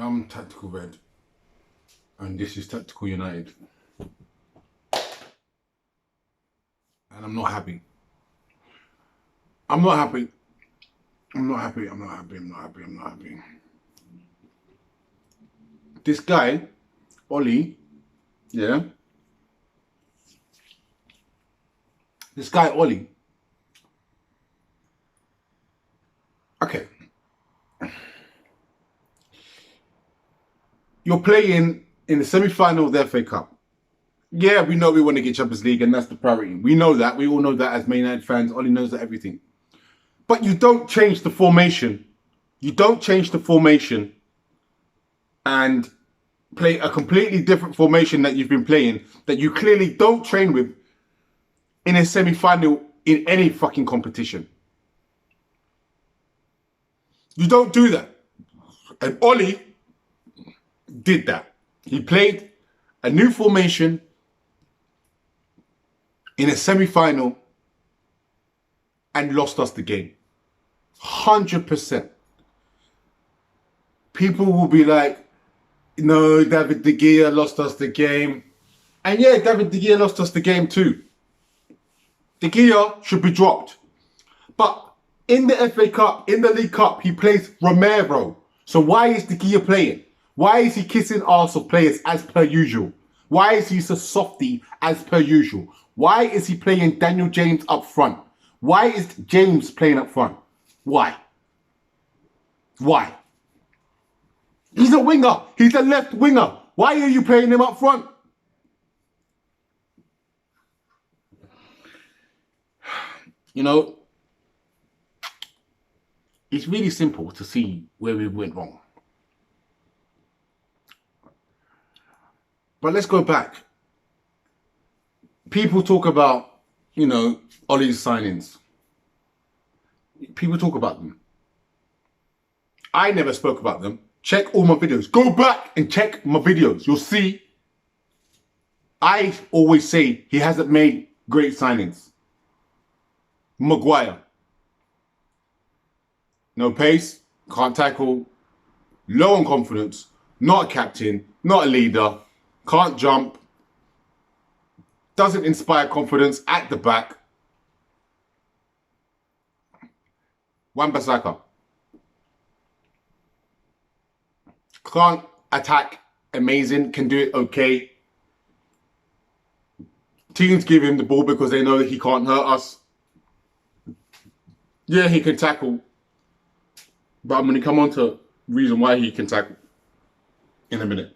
I'm Tactical Red, and this is Tactical United. And I'm not happy. I'm not happy. I'm not happy. I'm not happy. I'm not happy. I'm not happy. This guy, Ollie, yeah? This guy, Ollie. Okay. You're playing in the semi-final of the FA Cup. Yeah, we know we want to get Champions League, and that's the priority. We know that. We all know that as Man United fans. Ollie knows that everything. But you don't change the formation. You don't change the formation and play a completely different formation that you've been playing that you clearly don't train with in a semi-final in any fucking competition. You don't do that. And Ollie did that. He played a new formation in a semi-final and lost us the game. 100%. People will be like, no, David De Gea lost us the game. And yeah, David De Gea lost us the game too. De Gea should be dropped. But in the FA Cup, in the League Cup, he plays Romero. So why is De Gea playing? Why is he kissing arse of players as per usual? Why is he so softy as per usual? Why is he playing Daniel James up front? Why is James playing up front? Why? Why? He's a winger. He's a left winger. Why are you playing him up front? You know, it's really simple to see where we went wrong. But let's go back. People talk about, you know, Ollie's signings. People talk about them. I never spoke about them. Check all my videos. Go back and check my videos. You'll see. I always say he hasn't made great signings. Maguire. No pace, can't tackle, low on confidence, not a captain, not a leader, can't jump, doesn't inspire confidence at the back. Wan-Bissaka. Can't attack amazing, can do it okay. Teams give him the ball because they know that he can't hurt us. Yeah, he can tackle. But I'm going to come on to reason why he can tackle in a minute.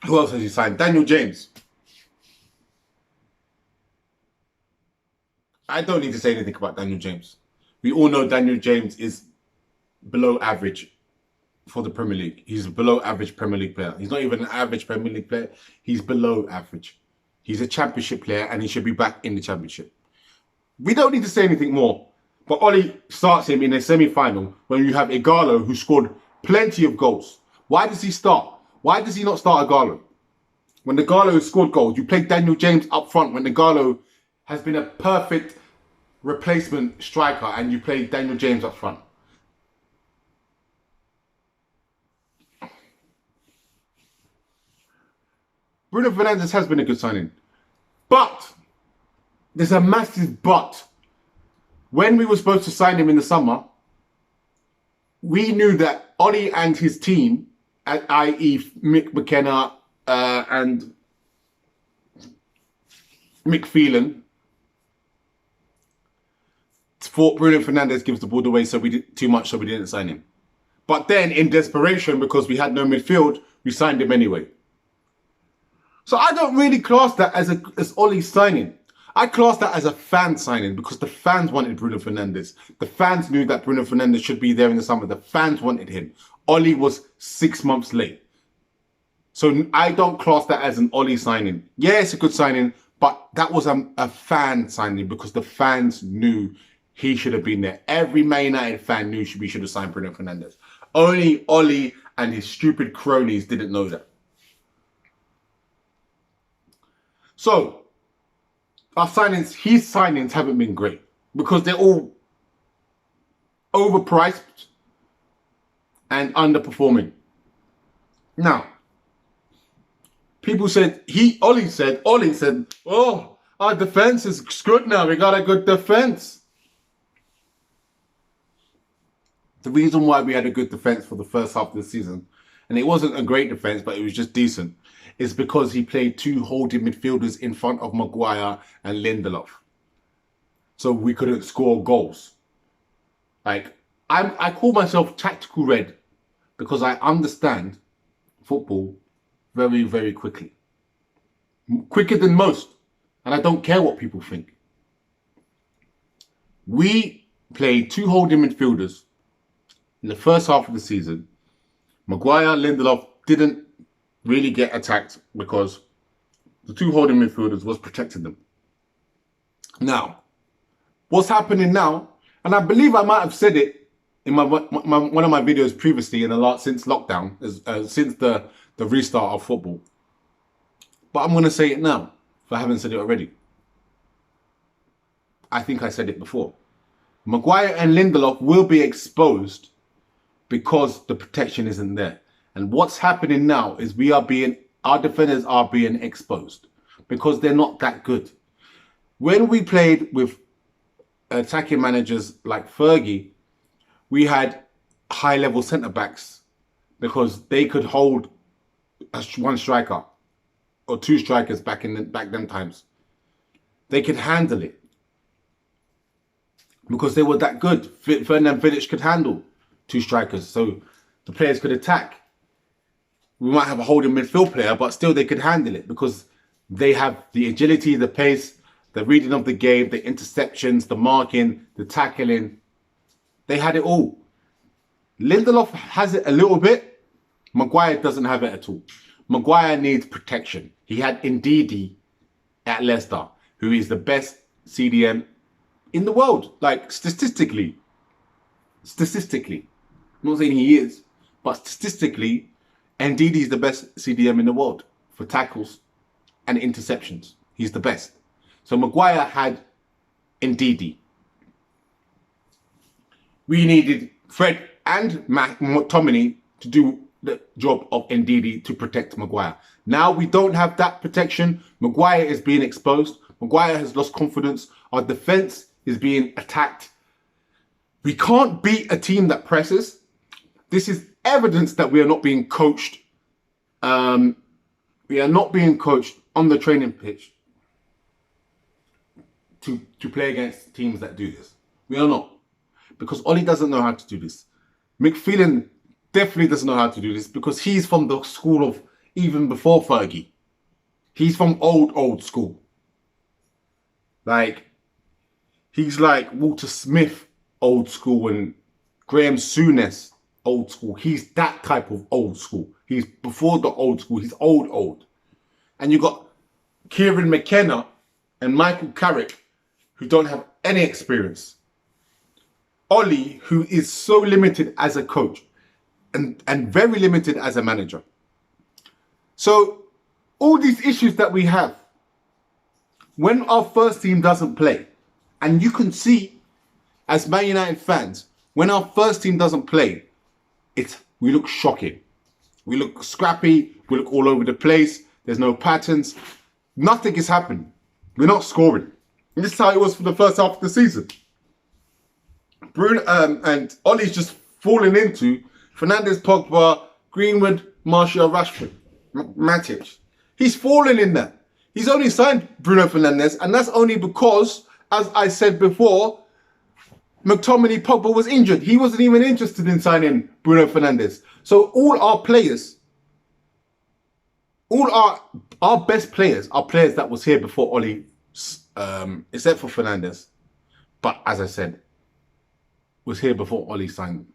Who else has he signed? Daniel James. I don't need to say anything about Daniel James. We all know Daniel James is below average for the Premier League. He's a below average Premier League player. He's not even an average Premier League player. He's below average. He's a championship player and he should be back in the championship. We don't need to say anything more. But Ollie starts him in a semi-final when you have Ighalo who scored plenty of goals. Why does he start? Why does he not start Ighalo? When Ighalo scored goals, you play Daniel James up front when Ighalo has been a perfect replacement striker and you play Daniel James up front. Bruno Fernandes has been a good signing. But there's a massive but. When we were supposed to sign him in the summer, we knew that Ollie and his team, i.e. Mick McKenna and Mick Phelan, thought Bruno Fernandes gives the ball away so we did too much, so we didn't sign him. But then in desperation, because we had no midfield, we signed him anyway. So I don't really class that as Ollie's signing. I class that as a fan signing because the fans wanted Bruno Fernandes. The fans knew that Bruno Fernandes should be there in the summer. The fans wanted him. Ollie was 6 months late. So I don't class that as an Ollie signing. Yeah, it's a good signing, but that was a fan signing because the fans knew he should have been there. Every Man United fan knew we should have signed Bruno Fernandes. Only Ollie and his stupid cronies didn't know that. So, his signings haven't been great because they're all overpriced, and underperforming. Now, people said, Ollie said, oh, our defense is good now. We got a good defense. The reason why we had a good defense for the first half of the season, and it wasn't a great defense, but it was just decent, is because he played two holding midfielders in front of Maguire and Lindelof. So we couldn't score goals. Like, I call myself tactical red because I understand football very, very quickly. Quicker than most. And I don't care what people think. We played two holding midfielders in the first half of the season. Maguire, Lindelof didn't really get attacked because the two holding midfielders was protecting them. Now, what's happening now, and I believe I might have said it in one of my videos previously since lockdown, since the restart of football. But I'm going to say it now, if I haven't said it already. I think I said it before. Maguire and Lindelof will be exposed because the protection isn't there. And what's happening now is our defenders are being exposed because they're not that good. When we played with attacking managers like Fergie, we had high-level centre-backs because they could hold one striker or two strikers back them times. They could handle it because they were that good. Fernand Vidic could handle two strikers, so the players could attack. We might have a holding midfield player, but still they could handle it because they have the agility, the pace, the reading of the game, the interceptions, the marking, the tackling. They had it all. Lindelof has it a little bit. Maguire doesn't have it at all. Maguire needs protection. He had Ndidi at Leicester, who is the best CDM in the world. Like, statistically. I'm not saying he is, but statistically, Ndidi is the best CDM in the world for tackles and interceptions. He's the best. So Maguire had Ndidi. We needed Fred and McTominay to do the job of Ndidi to protect Maguire. Now we don't have that protection. Maguire is being exposed. Maguire has lost confidence. Our defense is being attacked. We can't beat a team that presses. This is evidence that we are not being coached. We are not being coached on the training pitch to play against teams that do this. We are not. Because Ollie doesn't know how to do this. McPhelan definitely doesn't know how to do this because he's from the school of even before Fergie. He's from old school. Like, he's like Walter Smith old school and Graham Souness old school. He's that type of old school. He's before the old school. He's old. And you got Kieran McKenna and Michael Carrick who don't have any experience. Ollie, who is so limited as a coach and very limited as a manager. So all these issues that we have, when our first team doesn't play, and you can see as Man United fans, when our first team doesn't play, we look shocking. We look scrappy. We look all over the place. There's no patterns. Nothing is happening. We're not scoring. And this is how it was for the first half of the season. Bruno and Ollie's just falling into Fernandes, Pogba, Greenwood, Martial, Rashford, Matic. He's fallen in there. He's only signed Bruno Fernandes, and that's only because, as I said before, McTominay, Pogba was injured. He wasn't even interested in signing Bruno Fernandes. So all our players, all our best players are players that was here before Ollie, except for Fernandes. But as I said, was here before Ollie signed them.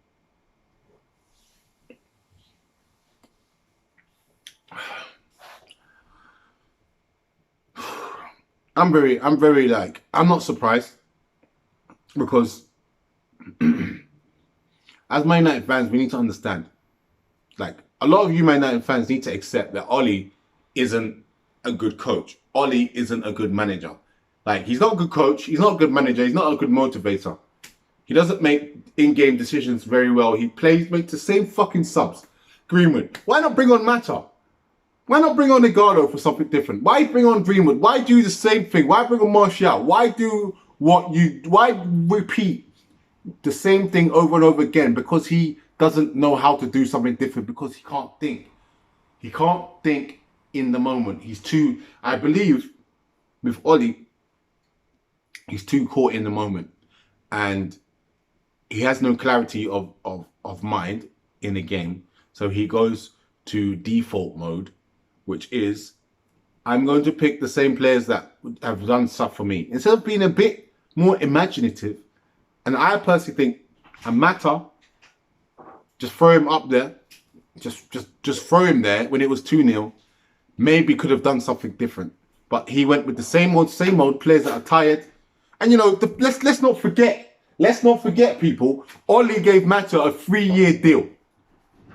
I'm not surprised because as Man United fans, we need to understand, like, a lot of you Man United fans need to accept that Ollie isn't a good coach. Ollie isn't a good manager. Like, he's not a good coach. He's not a good manager. He's not a good motivator. He doesn't make in-game decisions very well. He makes the same fucking subs. Greenwood. Why not bring on Mata? Why not bring on Ighalo for something different? Why bring on Greenwood? Why do the same thing? Why bring on Martial? Why repeat the same thing over and over again? Because he doesn't know how to do something different, because he can't think. He can't think in the moment. He's too, I believe, with Ollie, he's too caught in the moment. And he has no clarity of mind in the game. So he goes to default mode, which is, I'm going to pick the same players that have done stuff for me. Instead of being a bit more imaginative, and I personally think a Mata, just throw him up there, just throw him there when it was 2-0, maybe could have done something different. But he went with the same old players that are tired. And you know, let's not forget, people, Ollie gave Mata a 3-year deal.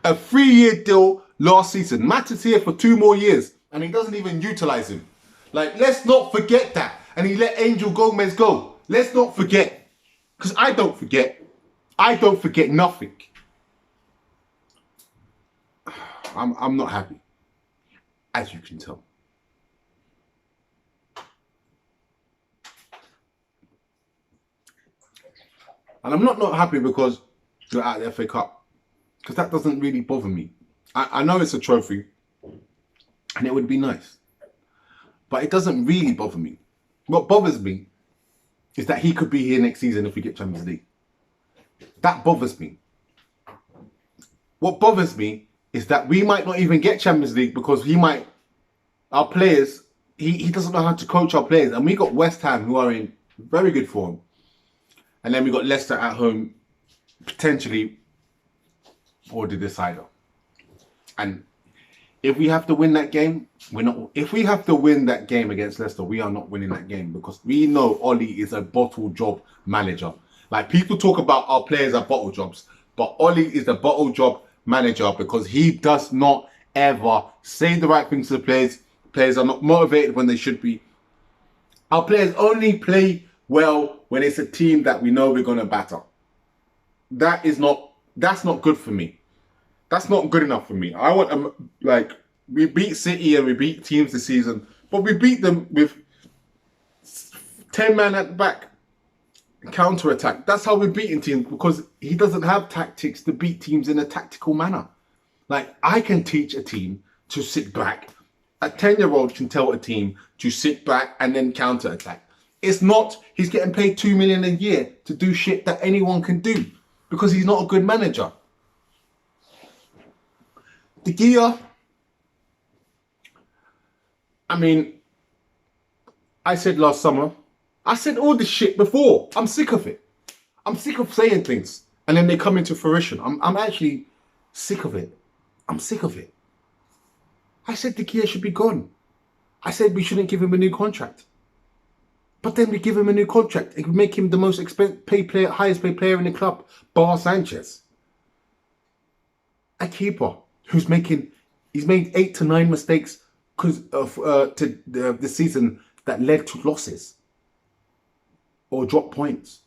A 3-year deal last season. Mata's here for 2 more years and he doesn't even utilize him. Like, let's not forget that. And he let Angel Gomez go. Let's not forget. Because I don't forget. I don't forget nothing. I'm not happy, as you can tell. And I'm not happy because you're out of the FA Cup. Because that doesn't really bother me. I know it's a trophy. And it would be nice. But it doesn't really bother me. What bothers me is that he could be here next season if we get Champions League. That bothers me. What bothers me is that we might not even get Champions League because our players, he doesn't know how to coach our players. And we got West Ham, who are in very good form. And then we got Leicester at home, potentially for the decider. And if we have to win that game, we're not. If we have to win that game against Leicester, we are not winning that game because we know Ollie is a bottle job manager. Like, people talk about our players are bottle jobs, but Ollie is a bottle job manager because he does not ever say the right things to the players. Players are not motivated when they should be. Our players only play well when it's a team that we know we're going to batter. That's not good for me. That's not good enough for me. I want we beat City and we beat teams this season, but we beat them with 10 men at the back, counter attack. That's how we're beating teams, because he doesn't have tactics to beat teams in a tactical manner. Like, I can teach a team to sit back. A 10-year-old can tell a team to sit back and then counter attack. It's not, he's getting paid 2 million a year to do shit that anyone can do because he's not a good manager. De Gea, I mean, I said last summer, I said all this shit before. I'm sick of it. I'm sick of saying things and then they come into fruition. I'm actually sick of it. I'm sick of it. I said De Gea should be gone. I said we shouldn't give him a new contract. But then we give him a new contract. It would make him the most highest paid player in the club, bar Sanchez. A keeper who's he's made 8 to 9 mistakes because of the season that led to losses or drop points.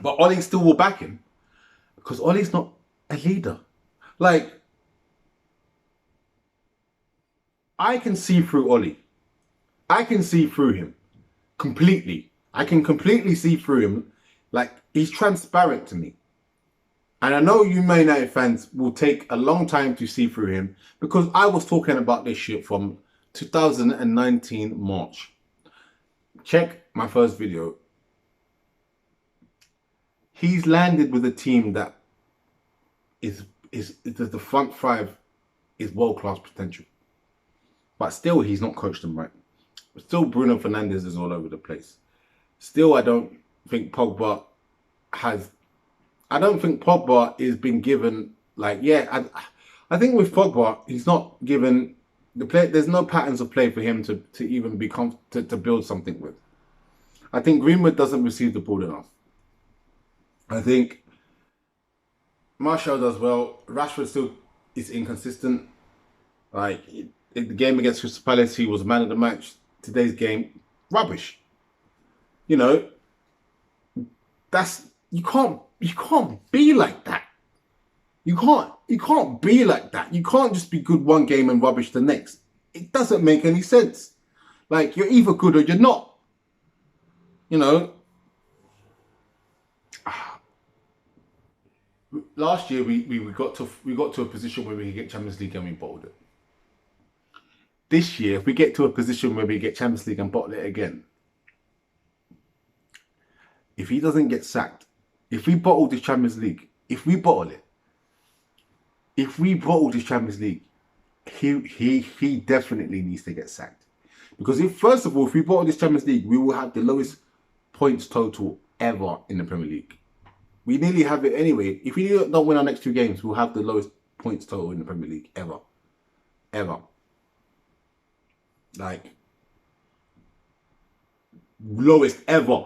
But Ollie still will back him because Ollie's not a leader. Like, I can see through Ollie. I can see through him completely. I can completely see through him. Like, he's transparent to me. And I know you Man United fans will take a long time to see through him because I was talking about this shit from 2019 March. Check my first video. He's landed with a team that is the front 5 is world-class potential. But still, he's not coached them right. Still, Bruno Fernandes is all over the place. Still, I don't think Pogba is being given, like, yeah, I think with Pogba, he's not given the play. There's no patterns of play for him to even to build something with. I think Greenwood doesn't receive the ball enough. I think Martial does well. Rashford still is inconsistent. Like, in the game against Crystal Palace, he was man of the match. Today's game, rubbish. You know, You can't be like that. You can't be like that. You can't just be good one game and rubbish the next. It doesn't make any sense. Like, you're either good or you're not. You know, last year we got to a position where we could get Champions League and we bottled it. This year, if we get to a position where we get Champions League and bottle it again, if he doesn't get sacked, if we bottle this Champions League, if we bottle this Champions League, he definitely needs to get sacked. Because first of all, if we bottle this Champions League, we will have the lowest points total ever in the Premier League. We nearly have it anyway. If we don't win our next 2 games, we'll have the lowest points total in the Premier League ever. Ever. Like, lowest ever.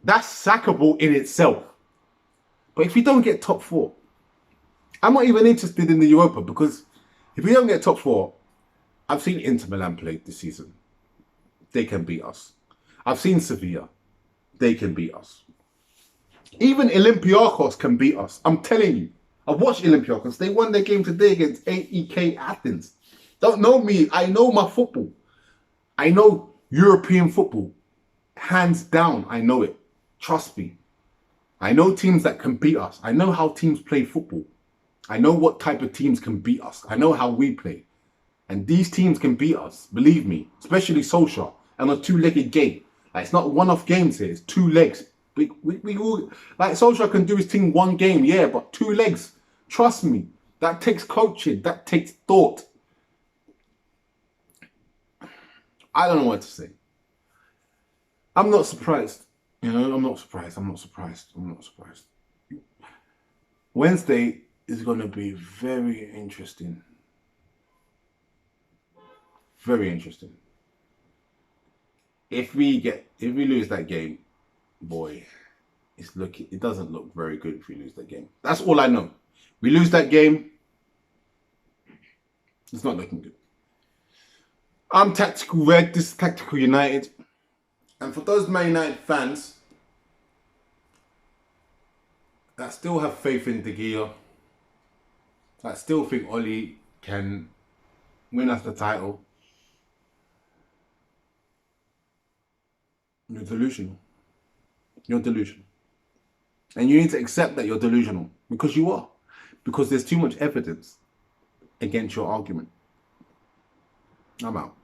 That's sackable in itself. But if we don't get top 4, I'm not even interested in the Europa, because if we don't get top 4, I've seen Inter Milan play this season. They can beat us. I've seen Sevilla. They can beat us. Even Olympiacos can beat us. I'm telling you. I've watched Olympiacos. They won their game today against AEK Athens. Don't know me. I know my football. I know European football. Hands down, I know it. Trust me. I know teams that can beat us. I know how teams play football. I know what type of teams can beat us. I know how we play. And these teams can beat us. Believe me. Especially Solskjaer. And a 2-legged game. Like, it's not one-off games here. It's 2 legs. We all, like, Solskjaer can do his thing 1 game. Yeah, but 2 legs. Trust me. That takes coaching. That takes thought. I don't know what to say. I'm not surprised. You know, I'm not surprised. Wednesday is going to be very interesting. Very interesting. If we lose that game, boy, it doesn't look very good if we lose that game. That's all I know. We lose that game, it's not looking good. I'm Tactical Red, this is Tactical United. And for those Man United fans that still have faith in Ighalo, that still think Oli can win us the title, you're delusional. You're delusional. And you need to accept that you're delusional, because you are. Because there's too much evidence against your argument. I'm out.